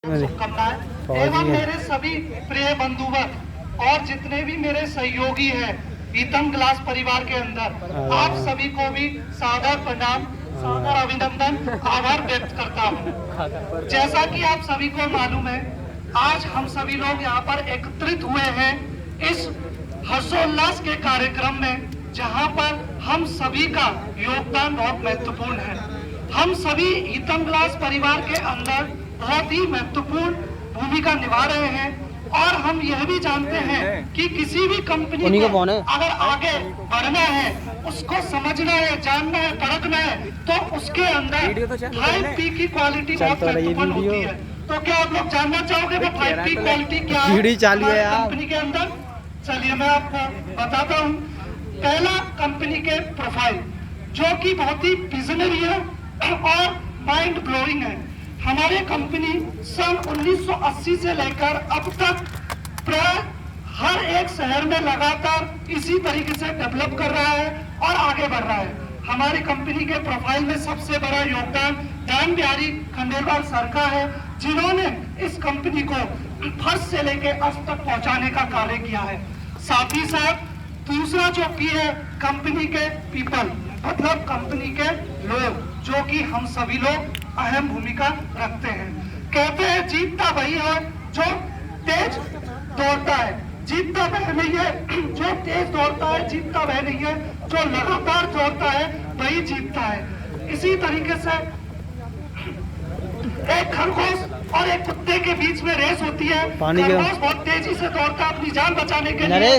शुभकामनाएं एवं मेरे सभी प्रिय बंधुवर और जितने भी मेरे सहयोगी हैं ईतम ग्लास परिवार के अंदर, आप सभी को भी सादर प्रणाम, सादर अभिनंदन, आभार व्यक्त करता हूं। जैसा कि आप सभी को मालूम है, आज हम सभी लोग यहाँ पर एकत्रित हुए हैं इस हर्षोल्लास के कार्यक्रम में, जहाँ पर हम सभी का योगदान बहुत महत्वपूर्ण है। हम सभी ईतम ग्लास परिवार के अंदर बहुत ही महत्वपूर्ण भूमिका निभा रहे हैं और हम यह भी जानते हैं कि किसी भी कंपनी को अगर आगे बढ़ना है, उसको समझना है, जानना है, परखना है, तो उसके अंदर 5P की क्वालिटी बहुत महत्वपूर्ण होती है। तो क्या आप लोग जानना चाहोगे वो 5P क्वालिटी क्या है कंपनी के अंदर? चलिए मैं आपको बताता हूँ। पहला, कंपनी के प्रोफाइल, जो कि बहुत ही विजनरी है और माइंड ब्लोइंग है। हमारे कंपनी सन 1980 से लेकर अब तक प्राय हर एक शहर में लगातार इसी तरीके से डेवलप कर रहा है और आगे बढ़ रहा है। हमारी कंपनी के प्रोफाइल में सबसे बड़ा योगदान दान बिहारी खंडेलवाल सर का है, जिन्होंने इस कंपनी को फर्स्ट से लेकर अब तक पहुंचाने का कार्य किया है। साथ ही साथ दूसरा जो पी है कंपनी के पीपल, मतलब कंपनी के लोग, जो कि हम सभी लोग अहम भूमिका रखते हैं। कहते हैं जीतता वही है जो तेज दौड़ता है, जीतता वह नहीं है जो तेज दौड़ता है, जीतता वह नहीं है जो लगातार दौड़ता है, वही जीतता है। इसी तरीके से एक खरगोश और एक कुत्ते के बीच में रेस होती है। खरगोश बहुत तेजी से दौड़ता है अपनी जान बचाने के लिए,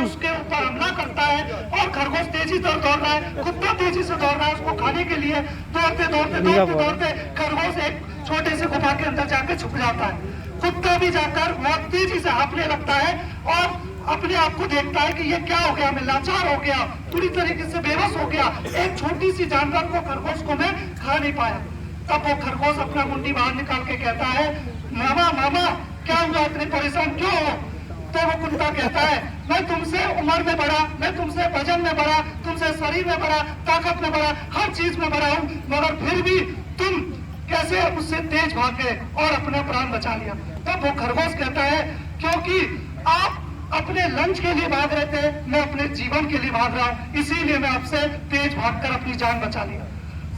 उसके ऊपर हमला करता है और खरगोश तेजी से दौड़ रहा है, कुत्ता तेजी से दौड़ रहा है उसको खाने के लिए। दौड़ते दौड़ते दौड़ते दौड़ते खरगोश एक छोटे से गुफा के अंदर जाकर छुप जाता है। कुत्ता भी जाकर बहुत तेजी से हाँफने लगता है और अपने आप को देखता है कि ये क्या हो गया, मैं लाचार हो गया, पूरी तरीके से बेबस हो गया, एक छोटी सी जानवर को, खरगोश को मैं खा नहीं पाया। तब वो खरगोश अपना मुंडी बाहर निकाल के कहता है, मामा मामा क्या हुआ, इतने परेशान क्यों हो? तो वो कुत्ता कहता है, मैं तुमसे उम्र में बड़ा, मैं तुमसे वजन में बड़ा, तुमसे शरीर में बड़ा, ताकत में बड़ा, हर चीज में बड़ा हूँ, मगर फिर भी तुम कैसे मुझसे तेज भाग गए और अपना प्राण बचा लिया? तब वो खरगोश कहता है, क्योंकि आप अपने लंच के लिए भाग रहे थे, मैं अपने जीवन के लिए भाग रहा हूँ, इसीलिए मैं आपसे तेज भागकर अपनी जान बचा लिया।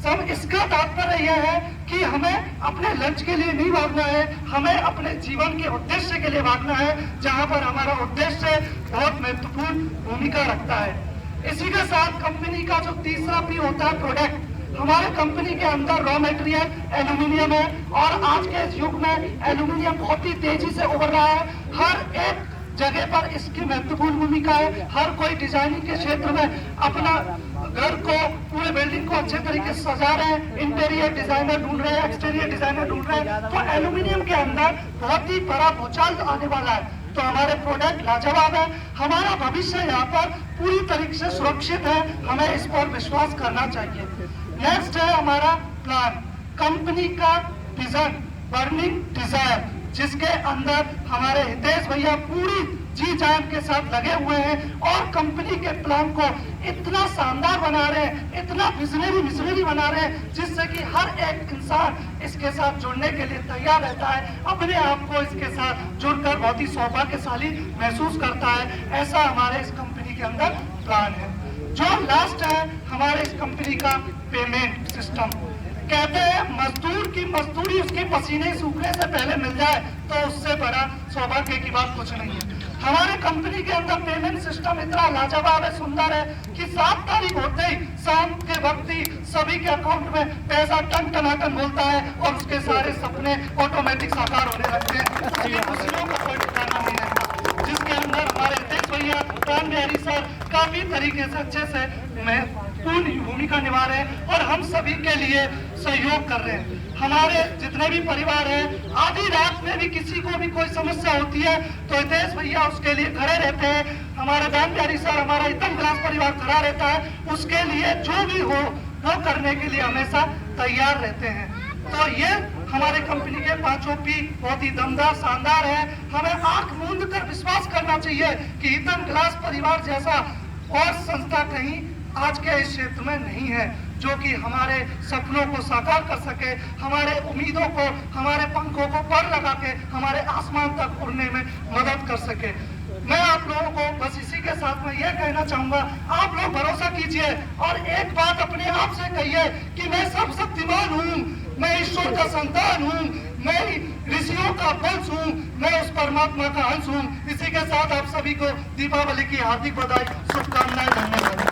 सब इसका तात्पर्य यह है कि हमें अपने लंच के लिए नहीं भागना है, हमें अपने जीवन के उद्देश्य के लिए भागना है, जहां पर हमारा उद्देश्य बहुत महत्वपूर्ण भूमिका रखता है। इसी के साथ कंपनी का जो तीसरा पी होता है प्रोडक्ट। हमारे कंपनी के अंदर रॉ मटेरियल एल्यूमिनियम है और आज के युग में एल्यूमिनियम बहुत ही तेजी से उभर रहा है। हर एक जगह पर इसकी महत्वपूर्ण भूमिका है। हर कोई डिजाइनिंग के क्षेत्र में अपना घर को, पूरे बिल्डिंग को अच्छे तरीके से सजा रहे हैं, इंटीरियर डिजाइनर ढूंढ रहे हैं, एक्सटीरियर डिजाइनर ढूंढ रहे हैं, तो एल्यूमिनियम के अंदर बहुत ही बड़ा भूचाल आने वाला है। तो हमारे प्रोडक्ट लाजवाब है, हमारा भविष्य यहाँ पर पूरी तरीके से सुरक्षित है, हमें इस पर विश्वास करना चाहिए। नेक्स्ट है हमारा प्लान, कंपनी का विजन, बर्निंग डिजायर, जिसके अंदर हमारे हितेश भैया पूरी जी जान के साथ लगे हुए हैं और कंपनी के प्लान को इतना शानदार बना रहे हैं, इतना विजनरी बना रहे हैं, जिससे कि हर एक इंसान इसके साथ जुड़ने के लिए तैयार रहता है, अपने आप को इसके साथ जुड़कर बहुत ही सौभाग्यशाली महसूस करता है। ऐसा हमारे इस कंपनी के अंदर प्लान है। जो लास्ट है हमारे इस कंपनी का पेमेंट सिस्टम। कहते हैं मजदूर की मजदूरी उसके पसीने सूखने से पहले मिल जाए तो उससे बड़ा सौभाग्य की बात कुछ नहीं है। हमारे कंपनी के अंदर पेमेंट सिस्टम इतना लाजवाब है, सुंदर है कि 7 तारीख होते ही शाम के वक्त ही सभी के अकाउंट में पैसा टन टनाटन बोलता है और उसके सारे सपने ऑटोमेटिक साकार होने लगते हैं। खुशियों का कोई ठिकाना नहीं रहता, जिसके अंदर हमारे हितेश भैया, दान बिहारी सर काफी तरीके से अच्छे से महत्वपूर्ण भूमिका निभा रहे हैं और हम सभी के लिए सहयोग कर रहे हैं। हमारे जितने भी परिवार हैं, आधी रात में भी किसी को भी कोई समस्या होती है तो हितेश भैया उसके लिए खड़े रहते हैं। हमारे दान बिहारी सर, हमारा ईतम ग्लास परिवार खड़ा रहता है, उसके लिए जो भी हो वो करने के लिए हमेशा तैयार रहते हैं। तो ये हमारे कंपनी के 5 पी बहुत ही दमदार, शानदार है। हमें आंख मूंद कर विश्वास करना चाहिए कि ईतम ग्लास परिवार जैसा और संस्था कहीं आज के इस क्षेत्र में नहीं है, जो कि हमारे सपनों को साकार कर सके, हमारे उम्मीदों को, हमारे पंखों को पर लगा के हमारे आसमान तक उड़ने में मदद कर सके। मैं आप लोगों को बस इसी के साथ में यह कहना चाहूंगा, आप लोग भरोसा कीजिए और एक बात अपने आप से कहिए कि मैं सर्वशक्तिमान हूँ, मैं ईश्वर का संतान हूँ, मैं ऋषियों का वंश हूँ, मैं उस परमात्मा का अंश हूँ। इसी के साथ आप सभी को दीपावली की हार्दिक बधाई, शुभकामनाएं, धन्यवाद।